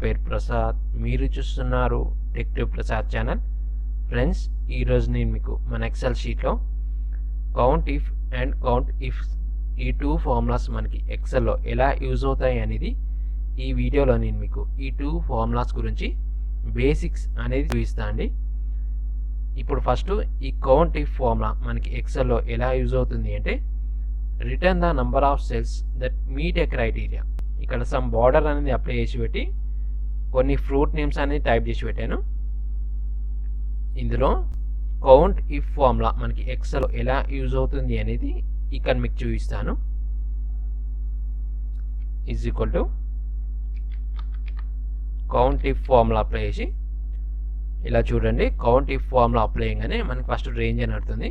పేరు ప్రసాద్. మీరు చూస్తున్నారు టెక్ ప్రసాద్ ఛానల్. ఫ్రెండ్స్, ఈరోజు నేను మీకు మన ఎక్సెల్ షీట్లో count if and count if ఈ టూ ఫార్ములాస్ మనకి ఎక్సెల్లో ఎలా యూజ్ అవుతాయి అనేది ఈ వీడియోలో నేను మీకు ఈ టూ ఫార్ములాస్ గురించి బేసిక్స్ అనేది చూపిస్తా అండి. ఇప్పుడు ఫస్ట్ ఈ కౌంట్ ఇఫ్ ఫార్ములా మనకి ఎక్సెల్లో ఎలా యూజ్ అవుతుంది అంటే, return the number of cells that meet A criteria. ఇక్కడ సమ్ బార్డర్ అనేది అప్లై చేసి పెట్టి కొన్ని ఫ్రూట్ నేమ్స్ అనేది టైప్ చేసి పెట్టాను. ఇందులో కౌంట్ ఇఫ్ ఫార్ములా మనకి ఎక్సెల్ ఎలా యూజ్ అవుతుంది అనేది ఇక్కడ మీకు చూపిస్తాను. Is equal to count if formula apply చేసి ఇలా చూడండి. కౌంట్ ఇఫ్ ఫార్ములా అప్లై చేయగానే మనకి ఫస్ట్ రేంజ్ అని అడుగుతుంది.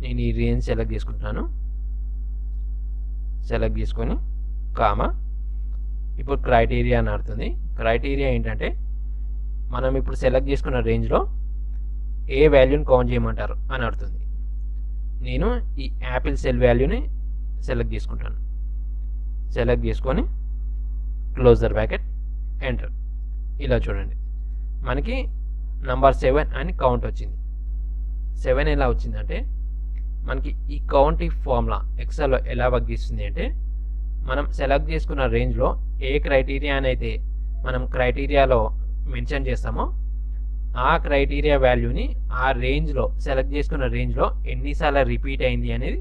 నేను ఈ రేంజ్ సెలెక్ట్ చేసుకుంటాను. సెలెక్ట్ చేసుకొని కామా, ఇప్పుడు క్రైటీరియా అని అడుగుతుంది. క్రైటీరియా ఏంటంటే, మనం ఇప్పుడు సెలెక్ట్ చేసుకున్న రేంజ్లో ఏ వాల్యూని కౌంట్ చేయమంటారు అని అడుగుతుంది. నేను ఈ యాపిల్ సెల్ వాల్యూని సెలెక్ట్ చేసుకుంటాను. సెలెక్ట్ చేసుకొని క్లోజ్ ద బ్రాకెట్, ఎంటర్. ఇలా చూడండి, మనకి నంబర్ 7 అని కౌంట్ వచ్చింది. 7 ఎలా వచ్చిందంటే, మనకి ఈ కౌంట్ ఇఫ్ ఫార్ములా ఎక్సెల్లో ఎలా వర్క్ చేస్తుంది అంటే, మనం సెలెక్ట్ చేసుకున్న రేంజ్లో ఏ క్రైటీరియా అయితే మనం క్రైటీరియాలో మెన్షన్ చేస్తామో ఆ క్రైటీరియా వాల్యూని ఆ రేంజ్లో సెలెక్ట్ చేసుకున్న రేంజ్లో ఎన్నిసార్లు రిపీట్ అయింది అనేది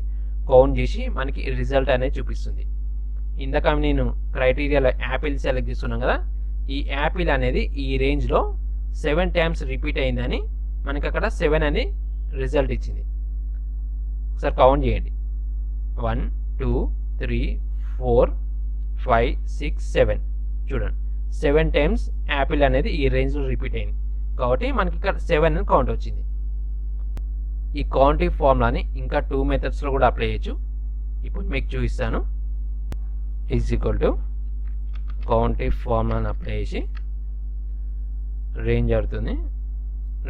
కౌంట్ చేసి మనకి రిజల్ట్ అనేది చూపిస్తుంది. ఇందాక నేను క్రైటీరియాలో యాపిల్ సెలెక్ట్ చేసుకున్నాం కదా, ఈ యాపిల్ అనేది ఈ రేంజ్లో 7 టైమ్స్ రిపీట్ అయిందని మనకి అక్కడ 7 అని రిజల్ట్ ఇచ్చింది. ఒకసారి కౌంట్ చేయండి. 1 2 3 4 5 6 7 చూడండి, 7 టైమ్స్ యాపిల్ అనేది ఈ రేంజ్లో రిపీట్ అయింది కాబట్టి మనకి ఇక్కడ 7 అని కౌంట్ వచ్చింది. ఈ కౌంట్ ఇఫ్ ఫార్ములాని ఇంకా 2 మెథడ్స్లో కూడా అప్లై చేయొచ్చు. ఇప్పుడు మీకు చూపిస్తాను. Is equal to count if ఫార్ములాని అప్లై చేసి రేంజ్ అడుగుతుంది.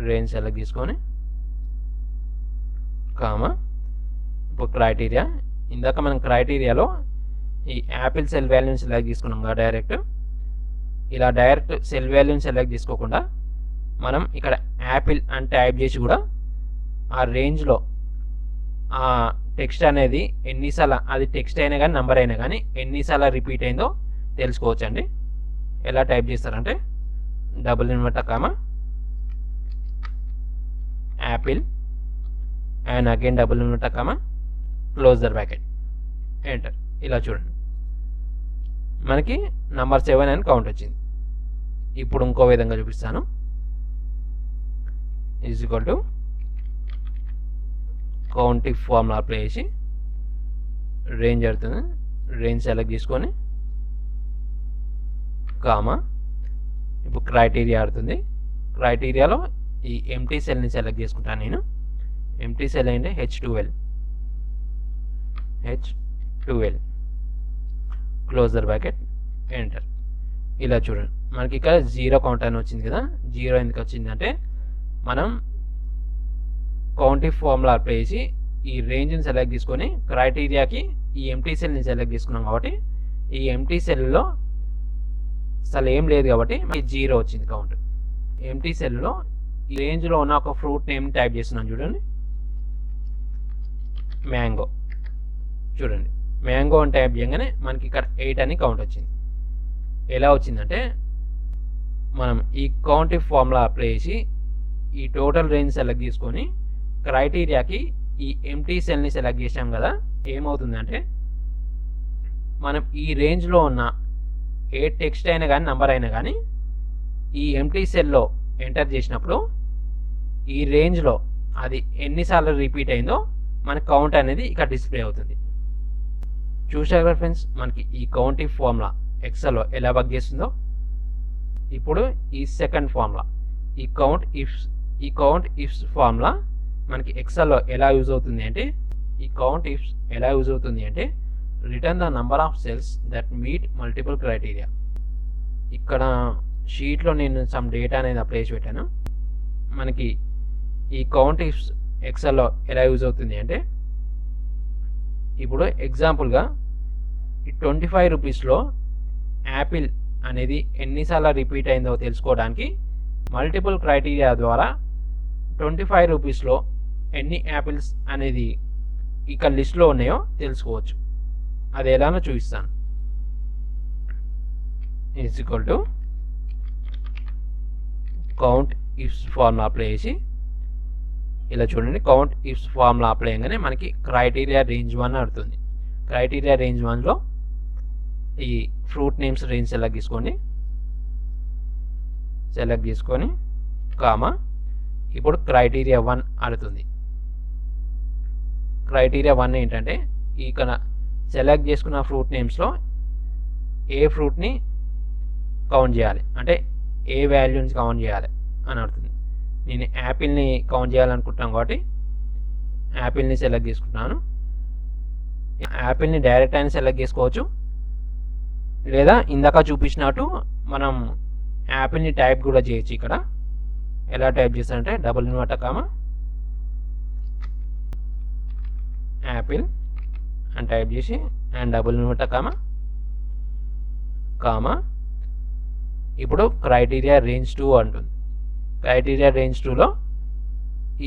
రేంజ్ సెలెక్ట్ చేసుకొని కామా, ఇప్పుడు క్రైటీరియా. ఇందాక మనం క్రైటీరియాలో ఈ యాపిల్ సెల్ వాల్యూని సెలెక్ట్ చేసుకున్నాం కదా, డైరెక్ట్ సెల్ వాల్యూని సెలెక్ట్ చేసుకోకుండా మనం ఇక్కడ యాపిల్ అని టైప్ చేసి కూడా ఆ రేంజ్లో ఆ టెక్స్ట్ అనేది ఎన్నిసార్లు, అది టెక్స్ట్ అయినా కానీ నంబర్ అయినా కానీ ఎన్నిసార్లు రిపీట్ అయిందో తెలుసుకోవచ్చండి. ఎలా టైప్ చేస్తారంటే, double inverter comma Apple and again double inverter comma close the bracket, enter. ఇలా చూడండి, మనకి నంబర్ 7 అని కౌంట్ వచ్చింది. ఇప్పుడు ఇంకో విధంగా చూపిస్తాను. Is equal to count if formula apply చేసి రేంజ్ అడుగుతుంది. రేంజ్ సెలెక్ట్ చేసుకొని కామా, ఇప్పుడు క్రైటీరియా ఆడుతుంది. క్రైటీరియాలో ఈ ఎంటీ సెల్ని సెలెక్ట్ చేసుకుంటాను నేను. ఎంటీ సెల్ అంటే H12 close the bracket, enter. ఇలా చూడండి, మనకి ఇక్కడ 0 కౌంట్ అని వచ్చింది కదా. 0 ఎందుకు వచ్చిందంటే, మనం కౌంట్ ఇఫ్ ఫార్ములా అప్లై చేసి ఈ రేంజ్ని సెలెక్ట్ చేసుకొని క్రైటీరియాకి ఈ ఎంటీ సెల్ని సెలెక్ట్ చేసుకున్నాం కాబట్టి ఈ ఎంటీ సెల్లో అసలు ఏం లేదు కాబట్టి మనకి 0 వచ్చింది కౌంట్. ఎంటీ సెల్లో ఈ రేంజ్లో ఉన్న ఒక ఫ్రూట్ నేమ్ టైప్ చేస్తున్నాను. చూడండి, మ్యాంగో. చూడండి, మ్యాంగో అని టైప్ చేయగానే మనకి ఇక్కడ 8 అని కౌంట్ వచ్చింది. ఎలా వచ్చిందంటే, మనం ఈ కౌంట్ ఇఫ్ ఫార్ములా అప్లై చేసి ఈ టోటల్ రేంజ్ సెలెక్ట్ చేసుకొని క్రైటీరియాకి ఈ ఎంటీ సెల్ని సెలెక్ట్ చేసాం కదా, ఏమవుతుందంటే మనం ఈ రేంజ్లో ఉన్న ఏ టెక్స్ట్ అయినా కానీ నంబర్ అయినా కానీ ఈ ఎంటీ సెల్లో ఎంటర్ చేసినప్పుడు ఈ రేంజ్లో అది ఎన్నిసార్లు రిపీట్ అయిందో మన కౌంట్ అనేది ఇక్కడ డిస్ప్లే అవుతుంది. చూసారు కదా ఫ్రెండ్స్, మనకి ఈ కౌంట్ ఇఫ్ ఫార్ములా ఎక్సెల్లో ఎలా వర్క్ చేస్తుందో. ఇప్పుడు ఈ సెకండ్ ఫార్ములా, ఈ కౌంట్ ఇఫ్స్ ఫార్ములా మనకి ఎక్సెల్లో ఎలా యూజ్ అవుతుంది అంటే, return the number of cells that meet multiple criteria. ఇక్కడ షీట్లో నేను సమ్ డేటా అనేది అప్లై చేసి పెట్టాను. మనకి ఈ కౌంట్ ఇఫ్స్ ఎక్సెల్లో ఎలా యూజ్ అవుతుంది అంటే, ఇప్పుడు ఎగ్జాంపుల్గా ఈ 25 రూపీస్లో యాపిల్ అనేది ఎన్నిసార్లు రిపీట్ అయిందో తెలుసుకోవడానికి మల్టిపుల్ క్రైటీరియా ద్వారా 25 రూపీస్లో ఎన్ని యాపిల్స్ అనేది ఇక్కడ లిస్ట్లో ఉన్నాయో తెలుసుకోవచ్చు. అది ఎలానో చూపిస్తాను. Is equal to count ifs formula apply చేసి ఇలా చూడండి. కౌంట్ ఇఫ్స్ ఫార్ములా అప్లై చేయగానే మనకి క్రైటీరియా రేంజ్ 1 అడుగుతుంది. క్రైటీరియా రేంజ్ 1లో ఈ ఫ్రూట్ నేమ్స్ రేంజ్ సెలెక్ట్ చేసుకొని కామా ఇప్పుడు క్రైటీరియా 1 అడుగుతుంది. క్రైటీరియా 1 ఏంటంటే ఇక్కడ సెలెక్ట్ చేసుకున్న ఫ్రూట్ నేమ్స్లో ఏ ఫ్రూట్ని కౌంట్ చేయాలి, అంటే ఏ వాల్యూని కౌంట్ చేయాలి అని అడుగుతుంది. నేను యాపిల్ని కౌంట్ చేయాలనుకుంటున్నాను కాబట్టి యాపిల్ని సెలెక్ట్ చేసుకుంటున్నాను. యాపిల్ని డైరెక్ట్ అయినా సెలెక్ట్ చేసుకోవచ్చు, లేదా ఇందాక చూపించినట్టు మనం యాపిల్ని టైప్ కూడా చేయొచ్చు. ఇక్కడ ఎలా టైప్ చేస్తారంటే $, యాపిల్ అని టైప్ చేసి అండ్ $, కామా ఇప్పుడు క్రైటీరియా రేంజ్ 2 అంటుంది. క్రైటీరియా రేంజ్ 2లో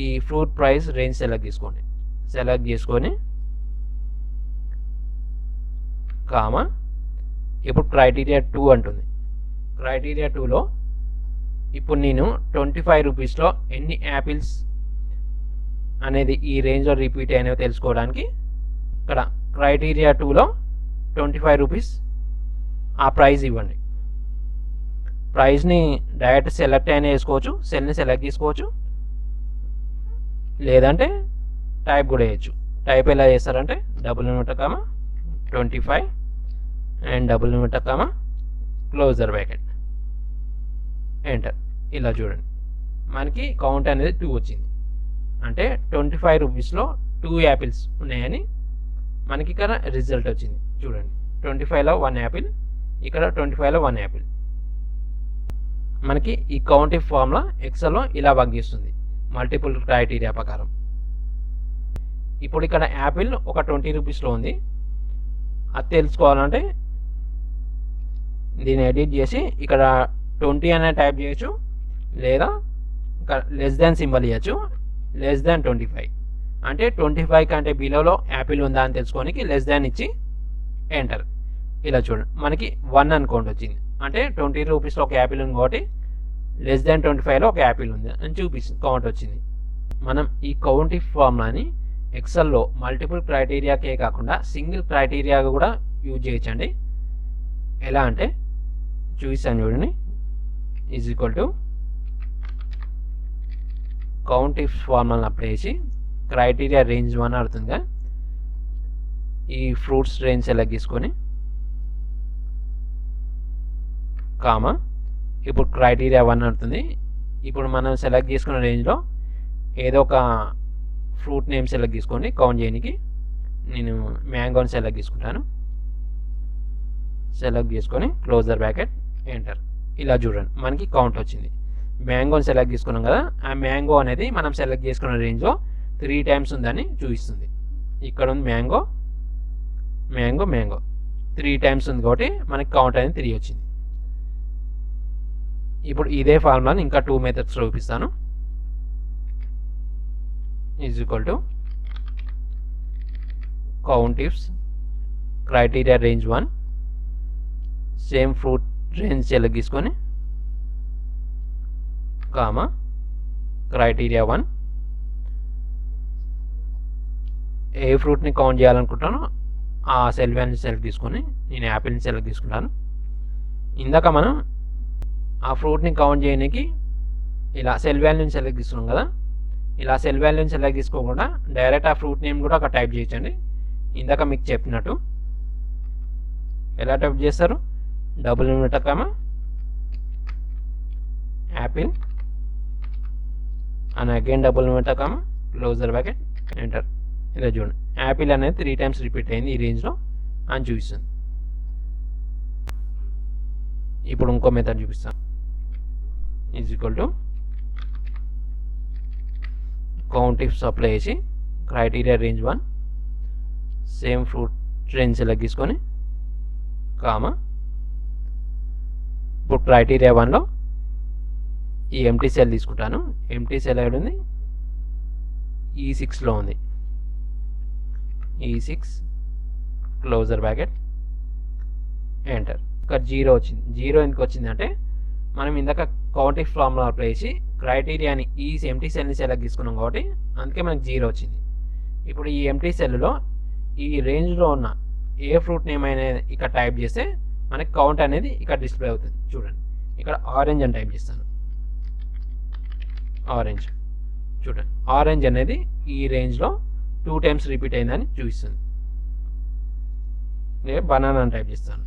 ఈ ఫ్రూట్ ప్రైస్ రేంజ్ సెలెక్ట్ చేసుకొని కామా ఇప్పుడు క్రైటీరియా 2 అంటుంది. క్రైటీరియా 2లో ఇప్పుడు నేను 25 రూపీస్లో ఎన్ని యాపిల్స్ అనేది ఈ రేంజ్లో రిపీట్ అయినవి తెలుసుకోవడానికి ఇక్కడ క్రైటీరియా 2లో 25 రూపీస్ ఆ ప్రైస్ ఇవ్వండి. ప్రైస్ని డైరెక్ట్ సెలెక్ట్ అయినా వేసుకోవచ్చు, సెల్ని సెలెక్ట్ చేసుకోవచ్చు, లేదంటే టైప్ కూడా వేయచ్చు. టైప్ ఎలా చేస్తారంటే $, 25 అండ్ $, క్లోజర్ బ్రాకెట్ ఎంటర్. ఇలా చూడండి మనకి కౌంట్ అనేది 2 వచ్చింది. అంటే 25 రూపీస్లో 2 యాపిల్స్ ఉన్నాయని మనకి ఇక్కడ రిజల్ట్ వచ్చింది. చూడండి 25లో 1 యాపిల్, ఇక్కడ 25లో 1 యాపిల్. మనకి ఈ కౌంట్ ఇఫ్ ఫార్ములా ఎక్సెల్లో ఇలా వర్క్ చేస్తుంది మల్టిపుల్ క్రైటీరియా ప్రకారం. ఇప్పుడు ఇక్కడ యాపిల్ ఒక 20 రూపీస్లో ఉంది. అది తెలుసుకోవాలంటే దీన్ని ఎడిట్ చేసి ఇక్కడ 20 అనే టైప్ చేయొచ్చు, లేదా లెస్ దాన్ సింబల్ ఇవ్వచ్చు, లెస్ దాన్ 25 అంటే 25 కంటే బిలోలో యాపిల్ ఉందా అని తెలుసుకోనికి లెస్ దాన్ ఇచ్చి ఎంటర్. ఇలా చూడండి మనకి 1 అనుకోండి వచ్చింది. అంటే 20 రూపీస్లో ఒక యాపిల్ ఉంది కాబట్టి లెస్ దాన్ 25లో ఒక యాపిల్ ఉంది అని చూపిస్తుంది, కౌంట్ వచ్చింది. మనం ఈ కౌంట్ ఇఫ్ ఫార్ములాని ఎక్సెల్లో మల్టిపుల్ క్రైటీరియాకే కాకుండా సింగిల్ క్రైటీరియా కూడా యూజ్ చేయొచ్చండి. ఎలా అంటే చూపిస్తాను చూడండి. Is equal to count if ఫార్ములాని అప్లై చేసి క్రైటీరియా రేంజ్ 1 అడుగుతుందిగా, ఈ ఫ్రూట్స్ రేంజ్ సెలెక్ట్ చేసుకొని కామా ఇప్పుడు క్రైటీరియా 1 అడుగుతుంది. ఇప్పుడు మనం సెలెక్ట్ చేసుకున్న రేంజ్లో ఏదో ఒక ఫ్రూట్ నేమ్ సెలెక్ట్ చేసుకోండి. కౌంట్ చేయడానికి నేను మ్యాంగోని సెలెక్ట్ చేసుకుంటాను. సెలెక్ట్ చేసుకొని క్లోజర్ బ్రాకెట్ ఎంటర్. ఇలా చూడండి మనకి కౌంట్ వచ్చింది. మ్యాంగోని సెలెక్ట్ చేసుకున్నాం కదా, ఆ మ్యాంగో అనేది మనం సెలెక్ట్ చేసుకున్న రేంజ్లో 3 టైమ్స్ ఉందని చూపిస్తుంది. ఇక్కడ ఉంది మ్యాంగో 3 టైమ్స్ ఉంది కాబట్టి మనకి కౌంట్ అనేది 3 వచ్చింది. ఇప్పుడు ఇదే ఫార్ములాని ఇంకా 2 మెథడ్స్లో చూపిస్తాను. Is equal to count ifs criteria range 1 same fruit range select తీసుకొని కామా క్రైటీరియా 1 ఏ ఫ్రూట్ని కౌంట్ చేయాలనుకుంటానో ఆ సెల్ వాల్యూని సెలెక్ట్ తీసుకొని నేను యాపిల్ని సెలెక్ట్ తీసుకుంటాను. ఇందాక మనం ఆ ఫ్రూట్ని కౌంట్ చేయడానికి ఇలా సెల్ వాల్యూని సెలెక్ట్ తీసుకున్నాం కదా, ఇలా సెల్ వాల్యూని సెలెక్ట్ తీసుకోకుండా డైరెక్ట్ ఆ ఫ్రూట్ నేమ్ కూడా అక్కడ టైప్ చేయొచ్చండి. ఇందాక మీకు చెప్పినట్టు ఎలా టైప్ చేస్తారు, $, apple and again $, closure bracket enter. ఇలా చూడండి యాపిల్ అనేది 3 టైమ్స్ రిపీట్ అయింది ఈ రేంజ్లో అని చూపిస్తుంది. ఇప్పుడు ఇంకో మెథడ్ చూపిస్తాను. Is equal to count ifs apply చేసి criteria range 1 same fruit range select తీసుకొని కామా ఇప్పుడు క్రైటీరియా 1లో ఈ ఎంటీ సెల్ తీసుకుంటాను. ఎంటీ సెల్ ఎక్కడ ఉంది? E6లో ఉంది. E6 closure bracket enter. ఇక్కడ 0 వచ్చింది. 0 ఎందుకు వచ్చిందంటే మనం ఇందాక కౌంట్ ఇఫ్ ఫార్ములా అప్లై చేసి క్రైటీరియాని ఈ ఎంటీ సెల్ని సెలెక్ట్ చేసుకున్నాం కాబట్టి అందుకే మనకి 0 వచ్చింది. ఇప్పుడు ఈ ఎంటీ సెల్లో ఈ రేంజ్లో ఉన్న ఏ ఫ్రూట్ నేమ్ అనేది ఇక్కడ టైప్ చేస్తే మనకి కౌంట్ అనేది ఇక్కడ డిస్ప్లే అవుతుంది. చూడండి, ఇక్కడ ఆరెంజ్ అని టైప్ చేస్తాను. ఆరెంజ్ చూడండి, ఆరెంజ్ అనేది ఈ రేంజ్లో 2 టైమ్స్ రిపీట్ అయిందని చూపిస్తుంది. నేను బనానా అని టైప్ చేస్తాను.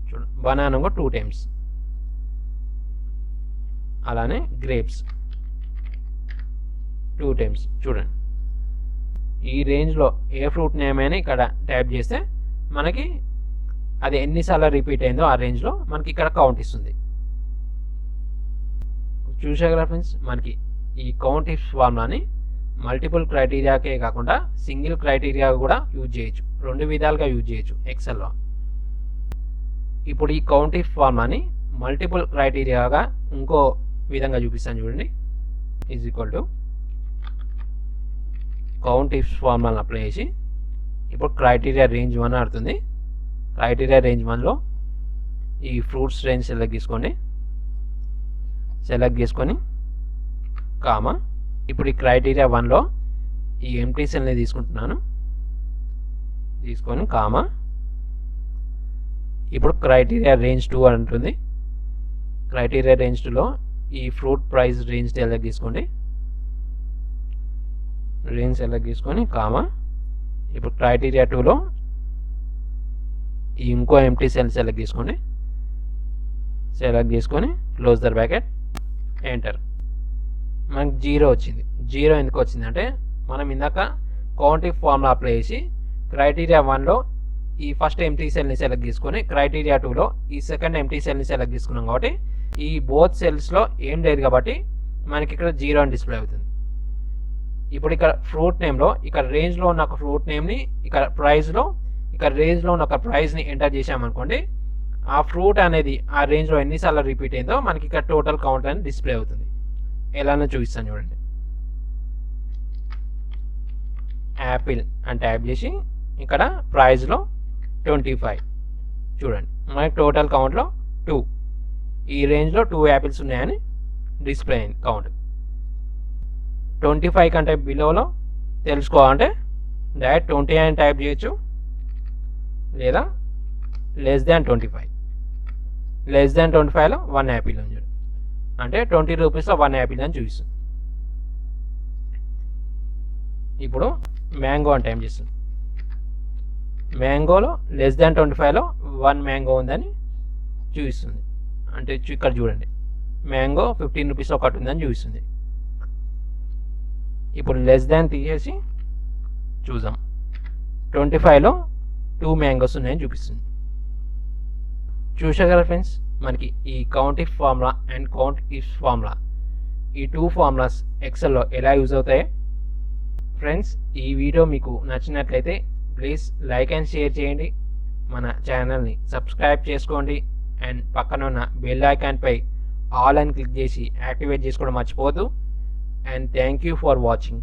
చూడండి, బనానా కూడా 2 టైమ్స్. అలానే గ్రేప్స్ 2 టైమ్స్. చూడండి, ఈ రేంజ్లో ఏ ఫ్రూట్ నేమ్ అయినా ఇక్కడ టైప్ చేస్తే మనకి అది ఎన్నిసార్లు రిపీట్ అయిందో ఆ రేంజ్లో మనకి ఇక్కడ కౌంట్ ఇస్తుంది. చూసారా ఫ్రెండ్స్, మనకి ఈ కౌంట్ ఇఫ్ ఫార్ములాని మల్టిపుల్ క్రైటీరియాకే కాకుండా సింగిల్ క్రైటీరియా కూడా యూజ్ చేయొచ్చు. 2 విధాలుగా యూజ్ చేయొచ్చు ఎక్సెల్లో. ఇప్పుడు ఈ కౌంట్ ఇఫ్ ఫార్ములాని మల్టిపుల్ క్రైటీరియాగా ఇంకో విధంగా చూపిస్తాను. చూడండి, is equal to count if ఫార్ములాని అప్లై చేసి ఇప్పుడు క్రైటీరియా రేంజ్ 1 ఆడుతుంది. క్రైటీరియా రేంజ్ 1లో ఈ ఫ్రూట్స్ రేంజ్ సెలెక్ట్ చేసుకొని కామా ఇప్పుడు ఈ క్రైటీరియా 1లో ఈ ఎంటీ సెల్ని తీసుకొని కామా ఇప్పుడు క్రైటీరియా రేంజ్ 2 అంటుంది. క్రైటీరియా రేంజ్ 2లో ఈ ఫ్రూట్ ప్రైస్ రేంజ్ సెలెక్ట్ చేసుకొని కామా ఇప్పుడు క్రైటీరియా 2లో ఈ ఇంకో ఎంటీ సెల్ సెలెక్ట్ చేసుకొని క్లోజ్ ద బ్రాకెట్ ఎంటర్. మనకి 0 వచ్చింది. 0 ఎందుకు వచ్చిందంటే మనం ఇందాక కౌంట్ ఇఫ్ ఫార్ములా అప్లై చేసి క్రైటీరియా 1లో ఈ ఫస్ట్ ఎంటీ సెల్ని సెలెక్ట్ చేసుకొని క్రైటీరియా 2లో ఈ సెకండ్ ఎంటీ సెల్ని సెలెక్ట్ చేసుకున్నాం కాబట్టి ఈ బోత్ సెల్స్లో ఏం లేదు కాబట్టి మనకి ఇక్కడ 0 అని డిస్ప్లే అవుతుంది. ఇప్పుడు ఇక్కడ ఫ్రూట్ నేమ్లో ఇక్కడ రేంజ్లో ఉన్న ఒక ఫ్రూట్ నేమ్ని ఇక్కడ ప్రైజ్లో ఇక్కడ రేంజ్లో ఉన్న ఒక ప్రైజ్ని ఎంటర్ చేసామనుకోండి, ఆ ఫ్రూట్ అనేది ఆ రేంజ్లో ఎన్నిసార్లు రిపీట్ అయిందో మనకి ఇక్కడ టోటల్ కౌంట్ అనేది డిస్ప్లే అవుతుంది. ఎలానో చూపిస్తాను చూడండి. యాపిల్ అని టైప్ చేసి ఇక్కడ ప్రైజ్లో 25 చూడండి, మనకి టోటల్ కౌంట్లో 2. ఈ రేంజ్లో 2 యాపిల్స్ ఉన్నాయని డిస్ప్లే అయింది కౌంట్. 25 కంటే బిలోలో తెలుసుకోవాలంటే డైరెక్ట్ 20 అని టైప్ చేయొచ్చు, లేదా లెస్ దాన్ 25. లెస్ దాన్ 25లో 1 యాపిల్ అని చూడండి, అంటే 20 రూపీస్లో 1 యాపిల్ అని చూపిస్తుంది. ఇప్పుడు మ్యాంగో అని టైప్ చేస్తుంది. మ్యాంగోలో లెస్ దాన్ 25లో 1 మ్యాంగో ఉందని చూపిస్తుంది. అంటే ఇక్కడ చూడండి, మ్యాంగో 15 రూపీస్లో ఒకటి ఉందని చూపిస్తుంది. ఇప్పుడు లెస్ దాన్ తీసేసి చూద్దాం, 25లో 2 మ్యాంగోస్ ఉన్నాయని చూపిస్తుంది. చూసారు కదా ఫ్రెండ్స్, మనకి ఈ count if formula and count if formula ఈ 2 ఫార్ములాస్ ఎక్సెల్లో ఎలా యూజ్ అవుతాయి. ఫ్రెండ్స్, ఈ వీడియో మీకు నచ్చినట్లయితే ప్లీజ్ లైక్ అండ్ షేర్ చేయండి. మన ఛానల్ని సబ్స్క్రైబ్ చేసుకోండి అండ్ పక్కన ఉన్న బెల్ ఐకాన్పై ఆల్ అని క్లిక్ చేసి యాక్టివేట్ చేసుకోవడం మర్చిపోవద్దు. And thank you for watching.